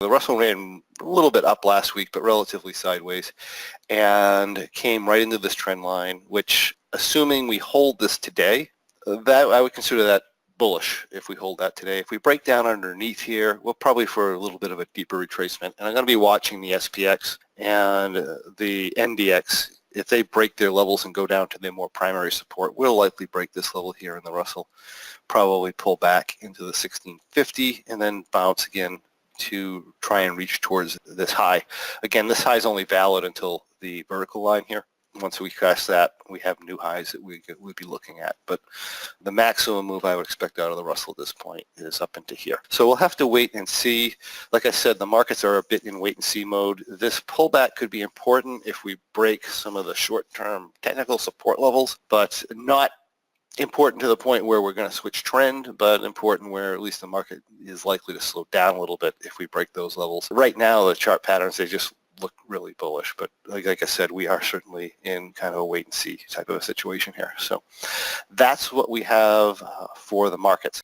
The Russell ran a little bit up last week, but relatively sideways, and came right into this trend line, which, assuming we hold this today, that I would consider that bullish if we hold that today. If we break down underneath here, we'll probably for a little bit of a deeper retracement. And I'm going to be watching the SPX and the NDX. If they break their levels and go down to their more primary support, we'll likely break this level here in the Russell, probably pull back into the 1650 and then bounce again to try and reach towards this high. Again, this high is only valid until the vertical line here. Once we cross that, we have new highs that we'd be looking at. But the maximum move I would expect out of the Russell at this point is up into here. So we'll have to wait and see. Like I said, the markets are a bit in wait and see mode. This pullback could be important if we break some of the short-term technical support levels, but not important to the point where we're going to switch trend, but important where at least the market is likely to slow down a little bit if we break those levels. Right now, the chart patterns, they just look really bullish, but like I said, we are certainly in kind of a wait and see type of a situation here. So that's what we have for the markets.